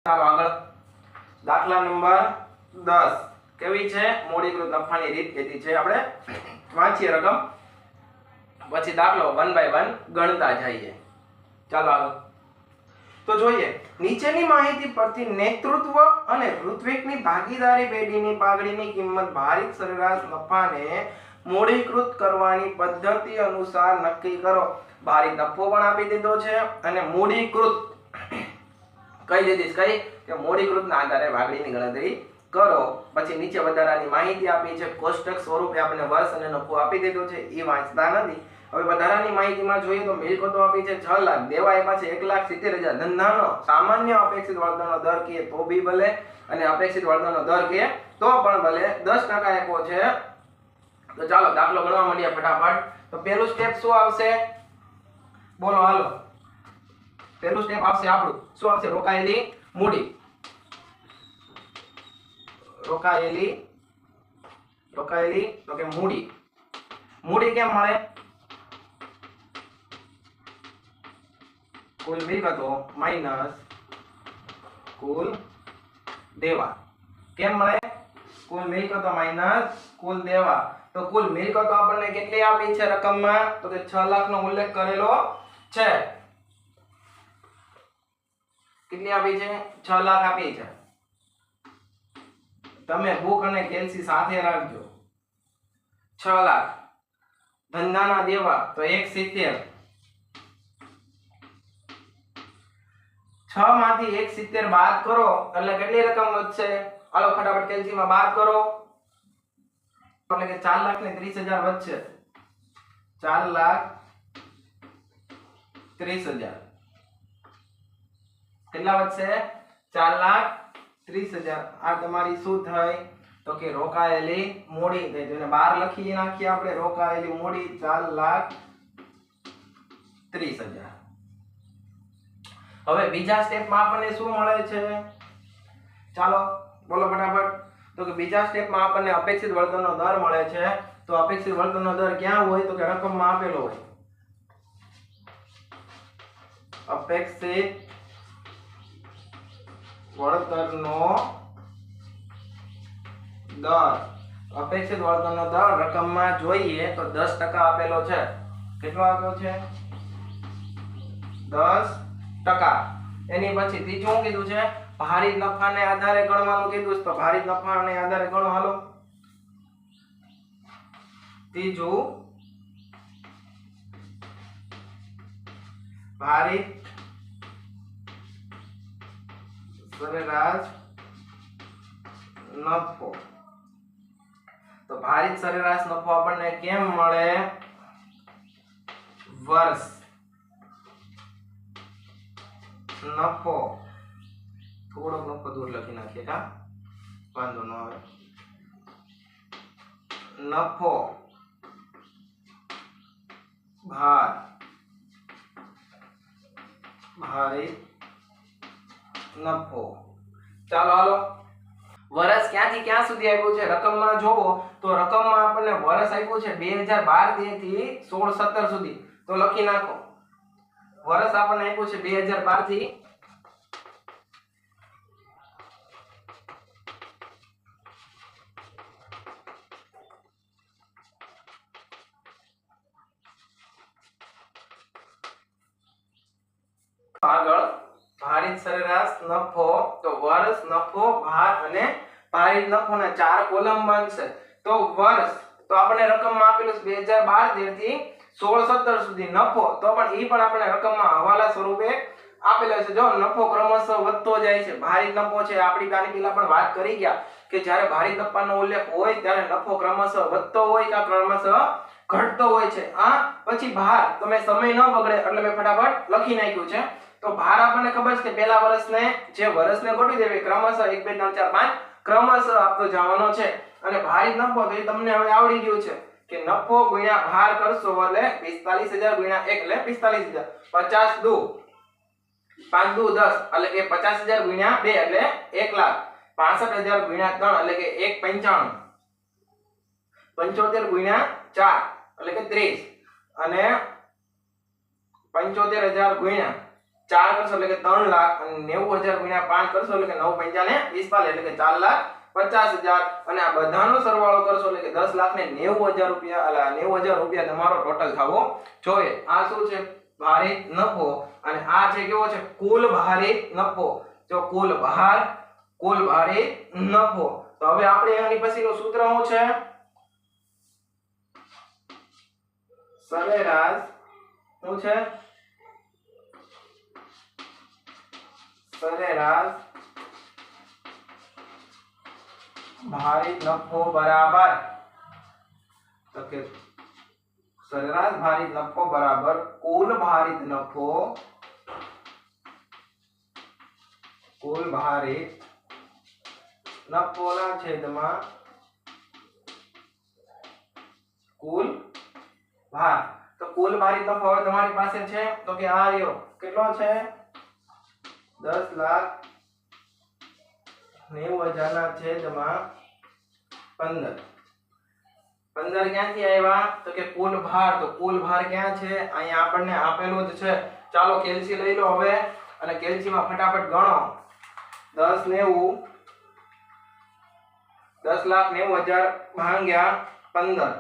ચાલો આગળ દાખલા નંબર 10 કેવી છે મૂડીકૃત નફાની રીત કીધી છે આપણે વાંચીએ રકમ પછી દાખલો 1 બાય 1 ગણતા જઈએ ચાલો આગળ તો જોઈએ નીચેની માહિતી પરથી નેતૃત્વ અને ઋત્વિકની ભાગીદારી પેઢીની પાઘડીની કિંમત ભારિત સરેરાશ નફાને મૂડીકૃત કરવાની પદ્ધતિ અનુસાર નક્કી કરો ભારિત નફો પણ આપી દીધો છે અને મૂડીકૃત કઈ દીધી કઈ કે મૂડીકૃતના આધારે ભાગડીની ગણતરી કરો પછી નીચે વધારાની માહિતી આપી છે કોષ્ટક સ્વરૂપે આપણે વર્ષ અને નફો આપી દીધો છે એ વાંચતા નથી હવે વધારાની માહિતીમાં જોઈએ તો મિલકતો આપી છે 6 લાખ દેવા આપ્યા છે 1,70,000 ધંધાનો સામાન્ય અપેક્ષિત વળતરનો દર કે તો બી ભલે અને અપેક્ષિત વળતરનો દર કે તો પણ ભલે 10% આપ્યો છે તો ચાલો દાખલો ગણવા માંડીએ ફટાફટ તો પહેલું સ્ટેપ શું આવશે બોલો હાલો પહેલું સ્ટેપ આવશે આપણું શું આવશે રોકાયેલી મૂડી રોકાયેલી તો કે મૂડી કેમ મળે કુલ મિલકતો માઈનસ કુલ દેવા કેમ મળે કુલ મિલકતો માઈનસ કુલ દેવા તો કુલ મિલકતો આપણને કેટલી આપી છે રકમમાં તો કે 6 લાખ નો ઉલ્લેખ કરેલો છે કેટલી આપી છે 6 લાખ આપી છે તમે બુક અને કેલ્સી સાથે રાખજો 6 લાખ ધંધાના દેવા તો 170 6 માંથી 170 બાદ કરો એટલે કેટલી રકમ વધશે હાલો ફટાફટ કેલ્સી માં બાદ કરો એટલે કે 4,30,000 વધશે 4,30,000 કેટલા વધશે 4,30,000 આ તમારી શું થઈ તો કે રોકાયેલી મૂડી થઈ તો એને 12 લખી નાખીએ આપણે રોકાયેલી મૂડી 4,30,000 હવે બીજા સ્ટેપમાં આપણને શું મળે છે ચાલો બોલો ફટાફટ તો કે બીજા સ્ટેપમાં આપણને અપેક્ષિત વળતરનો દર મળે છે તો અપેક્ષિત વળતરનો દર ક્યાં હોય તો કે રકમમાં આપેલો હોય અપેક્ષિત વળતરનો દર અપેક્ષિત વળતરનો દર રકમમાં જોઈએ તો 10% આપેલો છે કેટલો આપ્યો છે 10% એની પછી ત્રીજું શું કીધું છે ભારિત નફાને આધારે ગણવાનું કીધું છે તો ભારિત નફાને આધારે ગણો હાલો ત્રીજું ભારિત સરેરાશ નફો તો ભારિત સરેરાશ નફો આપણને કેમ મળે વર્ષ નફો થોડો નફો દૂર લખી નાખીએ કા વાંધો ન આવે નફો ભારિત નફો ચાલો હાલો વર્ષ ક્યાંથી ક્યાં સુધી આવ્યું છે રકમમાં જોવો તો રકમમાં આપણને વર્ષ આપ્યું છે 2012 થી 16-17 સુધી તો લખી નાખો વર્ષ આપણને આપ્યું છે 2012 થી આગળ ભારિત સરેરાશ નફો તો વર્ષ નફો ભાર અને ભારિત નફોના 4 કોલમ બનશે તો વર્ષ તો આપણે રકમમાં આપેલું છે 2012 થી 16-17 સુધી નફો તો પણ ઈ પણ આપણે રકમમાં હવાલા સ્વરૂપે આપેલો છે જો નફો ક્રમશઃ વધતો જાય છે ભારિત નફો છે આપણી આની પહેલા પણ વાત કરી ગયા કે જ્યારે ભારિત નફાનો ઉલ્લેખ હોય ત્યારે નફો ક્રમશઃ વધતો હોય કે ક્રમશઃ ઘટતો હોય છે આ પછી ભાર તમે સમય ન બગડે એટલે મેં ફટાફટ લખી નાખ્યું છે તો ભાર આપણને ખબર છે કે પહેલા વર્ષને જે વર્ષને ગોઠવી દેવી ક્રમશઃ 1 2 3 4 5 ક્રમશઃ આપતો જવાનો છે અને ભારિત નફો તો એ તમને હવે આવડી ગયું છે કે નફો ગુણ્યા ભાર કરશો એટલે 45,000 ગુણ્યા 1 એટલે 45,000 50 દુ 5 દુ 10 એટલે કે 50,000 ગુણ્યા 2 એટલે 1,65,000 ગુણ્યા 3 એટલે કે 1,95 75 ગુણ્યા 4 એટલે કે 30 અને 75,000 ગુણ્યા 4 કરશો એટલે કે 3 લાખ અને 90,000 ગુણ્યા 5 કરશો એટલે કે 9 પંચાને 45 એટલે કે 4,50,000 અને આ બધાનો સરવાળો કરશો એટલે કે 10,90,000 રૂપિયા એટલે 90,000 રૂપિયા તમારો ટોટલ થવો જોઈએ. આ શું છે? ભારિત નફો. અને આ છે કેવો છે? કુલ ભારિત નફો. જો કુલ ભારિત નફો. તો હવે આપણે એની પછીનું સૂત્ર શું છે? સરેરાશ શું છે? સરેરાશ ભારિત નફો બરાબર તો કે સરેરાશ ભારિત નફો બરાબર કુલ ભારિત નફોના છેદમાં કુલ ભાર. તો કુલ ભારિત નફો હવે તમારી પાસે છે તો કે આ રહ્યો કેટલો છે? 10,90,000 ના છેદમાં 15. 15 ક્યાંથી આવ્યા? તો કે કુલ ભાર. તો કુલ ભાર ક્યાં છે? અહીંયા આપણને આપેલું જ છે. ચાલો કેલ્સી લઈ લો હવે અને કેલ્સીમાં ફટાફટ ગણો. 10,90,000 ભાગ્યા 15.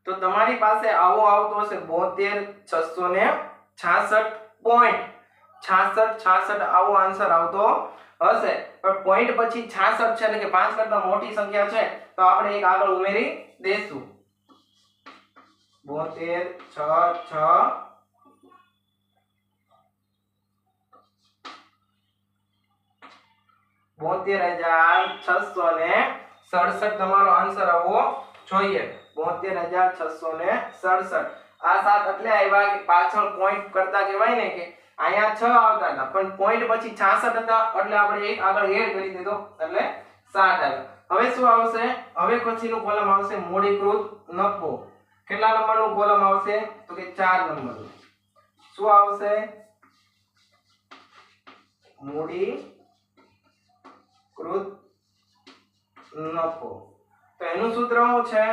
તો તમારી પાસે આવો આવતો હશે 72,666.66 આવો આન્સર આવતો હશે. પણ પોઈન્ટ પછી 66 છે એટલે કે 5 કરતા મોટી સંખ્યા છે તો આપણે એક આગળ ઉમેરી દેશું. 72,667 તમારો આન્સર આવવો જોઈએ. 72,667. આ 7 એટલે આવ્યા કે પાછળ પોઈન્ટ કરતા કહેવાય ને કે અહીંયા 6 આવતા હતા પણ પોઈન્ટ પછી 66 હતા એટલે આપણે એક આગળ એડ કરી દીધો એટલે 7 આવ્યો. હવે શું આવશે? હવે પછીનું કોલમ આવશે મૂડીકૃત નફો. કેટલા નંબરનું કોલમ આવશે? તો કે 4 નંબરનું. શું આવશે? મૂડીકૃત નફો. તો એનું સૂત્ર શું છે?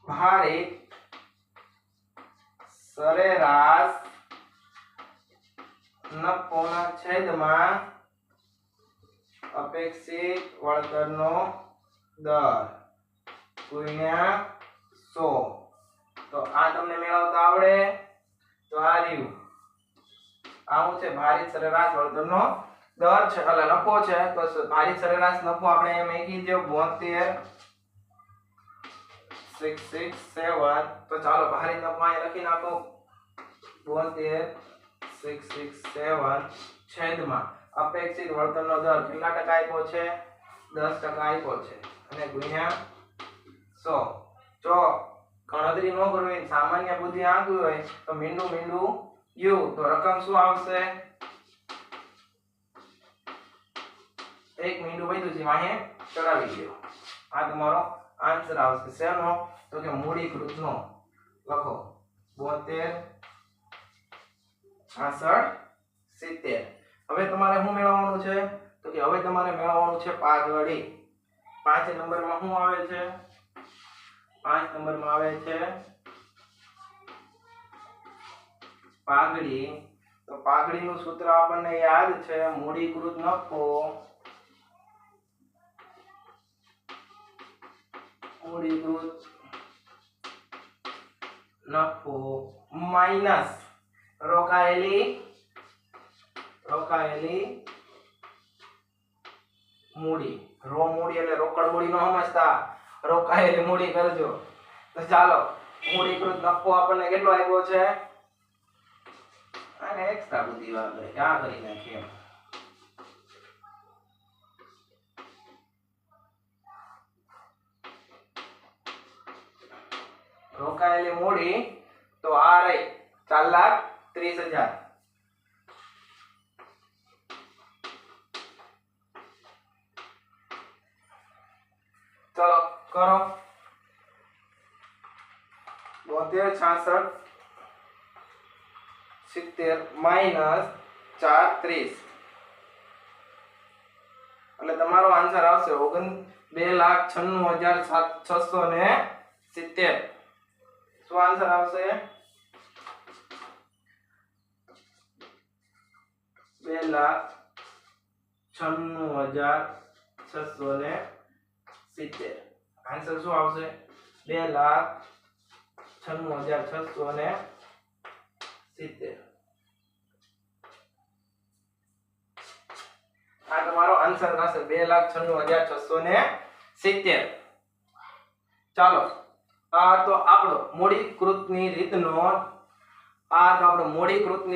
ભારિત સરેરાશ નફોના છેદમાં અપેક્ષિત વળતરનો દર ગુણ્યા 100. તો આ તમને મેળવતા આવડે? તો આ રહ્યું. આ શું છે? ભારિત સરેરાશ વળતરનો દર છે એટલે નફો છે. તો ભારિત સરેરાશ નફો આપણે એમ મૂકી દો 72,667. તો ચાલો ભારિત નફો અહીં લખી નાખો 72,667 છેદમાં અપેક્ષિત વળતરનો દર કેટલા ટકા આપ્યો છે? 10% આપ્યો છે અને ગુણ્યા 100. જો ગણતરી ન કરવી સામાન્ય બુદ્ધિ આંકવી હોય તો મીંડું યુ. તો રકમ શું આવશે? એક મીંડું વધ્યું છે વાહે ચડાવી દો. આ તમારો આન્સર આવશે. શેનો? તો કે મૂડીકૃતનો. લખો 72,667. હવે તમારે શું મેળવવાનું છે? તો કે હવે તમારે મેળવવાનું છે પાઘડી. 5 નંબરમાં શું આવે છે? 5 નંબરમાં આવે છે પાઘડી. તો પાઘડીનું સૂત્ર આપણને યાદ છે મૂડીકૃત નફો માઈનસ રોકાયેલી મૂડી. મૂડી એટલે રોકડ મૂડી નો સમજતા, રોકાયેલી મૂડી કરજો. તો ચાલો મૂડીકૃત નફો આપણને કેટલો આવ્યો છે? અને એક્સ્ટ્રા બુદ્ધિ વાપરે ક્યાં કરી નાખીએ. રોકાયેલી મૂડી તો આ રહી 4,30,000. ચલો કરો 72,667 માઈનસ 4,30 એટલે તમારો આન્સર આવશે 2,96,670. શું આન્સર આવશે 2,96,670 આન્સર શું આવશે 2,96,670 આ તમારો આન્સર થશે 2,96,670 ચાલો આ તો આપણો મૂડીકૃતની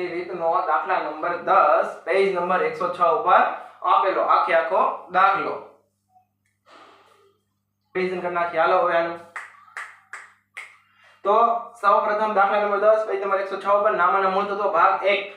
રીતનો દાખલા નંબર 10 પેજ નંબર 106 ઉપર આપેલો આખો દાખલો રિવિઝન કરી નાખીએ હાલો હવે આનું તો સૌપ્રથમ દાખલા નંબર 10 પેજ નંબર 106 ઉપર નામાના મૂળ તત્વો ભાગ 1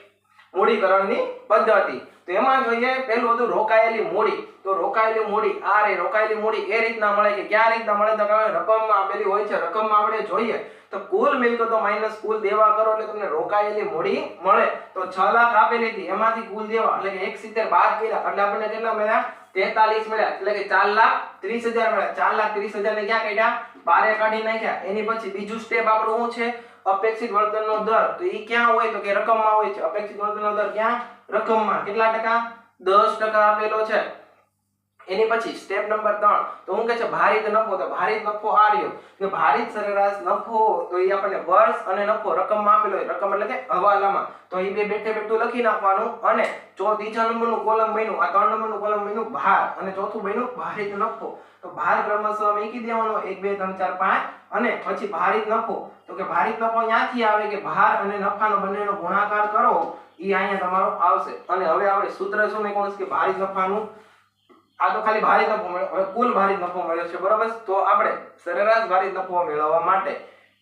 મૂડીકરણની પદ્ધતિ તો એમાં જોઈએ પહેલું હતું રોકાયેલી મૂડી તો રોકાયેલી મૂડી આ રે રોકાયેલી મૂડી એ રીતના મળે કે ક્યાં રીતના મળે તો રકમમાં આપેલી હોય છે રકમમાં આપણે જોઈએ તો કુલ મિલકતો માઈનસ કુલ દેવા કરો એટલે તમને રોકાયેલી મૂડી મળે તો 6 લાખ આપેલી હતી એમાંથી કુલ દેવા એટલે કે 170 બાદ કર્યા એટલે આપણને કેટલા મળ્યા 43 મળ્યા એટલે કે 4,30,000 મળ્યા 4,30,000 ને ક્યાં કાઢ્યા બારે કાઢી નાખ્યા એની પછી બીજું સ્ટેપ આપણું શું છે અપેક્ષિત વળતરનો દર તો ઈ ક્યાં હોય તો કે રકમમાં હોય છે અપેક્ષિત વળતરનો દર ક્યાં રકમમાં કેટલા ટકા 10% આપેલો છે એની પછી સ્ટેપ નંબર 3 તો હું કહે છે ભારિત નફો તો ભારિત નફો આ રહ્યો કે ભારિત સરેરાશ નફો તો એ આપણને વર્ષ અને નફો રકમમાં આપેલો હોય રકમ એટલે કે હવાલામાં તો એ બે બેઠે બેઠું લખી નાખવાનું અને ત્રીજા નંબરનું કોલમ બન્યું આ 3 નંબરનું કોલમ બન્યું ભાર અને ચોથું બન્યું ભારિત નફો તો ભાર ક્રમશઃ મૂકી દેવાનો 1 2 3 4 5 અને પછી ભારિત નફો તો કે ભારિત નફો ક્યાંથી આવે કે ભાર અને નફાનો બંનેનો ગુણાકાર કરો ઈ અહીંયા તમારો આવશે અને હવે આપણે સૂત્ર શું મેં કે ભારિત નફાનું આ તો ખાલી ભારિત નફો મળ્યો હવે કુલ ભારિત નફો મળ્યો છે બરાબર તો આપણે સરેરાશ ભારિત નફો મેળવવા માટે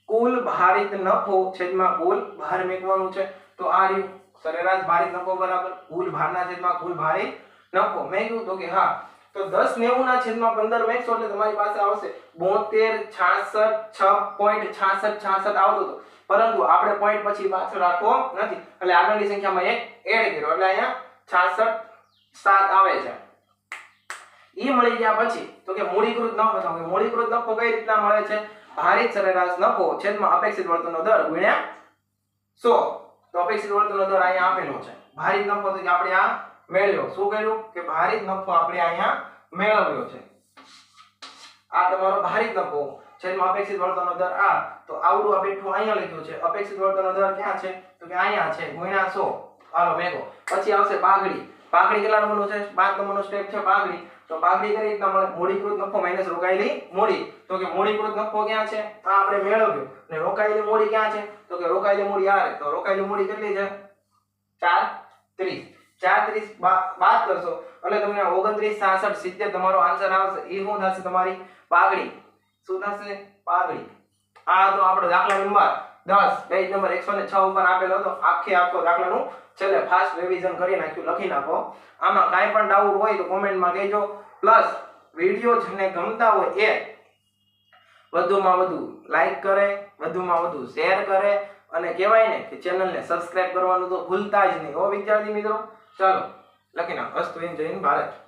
કુલ ભારિત નફો છેદમાં કુલ ભાર મેળવવાનું છે તો આ રહ્યું સરેરાશ ભારિત નફો બરાબર કુલ ભારના છેદમાં કુલ ભારિત નફો મેં કીધું તો કે હા તો 1090 ના છેદમાં 15 મેળવશો એટલે તમારી પાસે આવશે 72,66,6.6666 આવતો હતો પરંતુ આપણે પોઈન્ટ પછી પાછળ રાખવો નથી એટલે આગળની સંખ્યામાં એક એડ કર્યો એટલે અહીંયા 66,7 આવે છે ઈ મળી ગયા પછી તો કે મૂડીકૃત નફો તો કે મૂડીકૃત નફો કઈ રીતના મળે છે ભારિત સરેરાશ નફો છેદમાં અપેક્ષિત વળતરનો દર ગુણ્યા 100 તો અપેક્ષિત વળતરનો દર અહીંયા આપેલો છે ભારિત નફો તો કે આપણે આ મેળવ્યો શું કર્યું કે ભારિત નફો આપણે અહીંયા મેળવ્યો છે આ તમારો ભારિત નફો છેદમાં અપેક્ષિત વળતરનો દર આ તો આવડું આ બેઠું અહીંયા લખ્યું છે અપેક્ષિત વળતરનો દર ક્યાં છે તો કે અહીંયા છે ગુણ્યા 100 હાલો મેકો પછી આવશે પાઘડી કેટલા નંબરનું છે 5 નંબરનો સ્ટેપ છે પાઘડી તો પાઘડી કઈ રીતના મળે મૂડીકૃત નફો માઈનસ રોકાયેલી મૂડી તો કે મૂડીકૃત નફો ક્યાં છે આ આપણે મેળવ્યો અને રોકાયેલી મૂડી ક્યાં છે તો કે રોકાયેલી મૂડી આ તો રોકાયેલી મૂડી કેટલી છે 430 બાદ કરશો એટલે તમને 29,66,70 તમારો આન્સર આવશે એ શું થશે તમારી પાઘડી શું થશે પાઘડી આ તો આપણો દાખલા નંબર 10 પેજ નંબર 106 ઉપર આપેલો હતો આખો દાખલાનું છેલ્લે ફાસ્ટ રિવિઝન કરી નાખ્યું લખી નાખો આમાં કાઈ પણ ડાઉટ હોય તો કોમેન્ટમાં કહેજો પ્લસ વિડિયો જેને ગમતા હોય એ વધુમાં વધુ લાઈક કરે વધુમાં વધુ શેર કરે અને કહેવાય ને કે ચેનલને સબસ્ક્રાઇબ કરવાનું તો ભૂલતા જ નહીં હો વિદ્યાર્થી મિત્રો ચાલો લખી નાખો અસ્તુ જય હિન્દ ભારત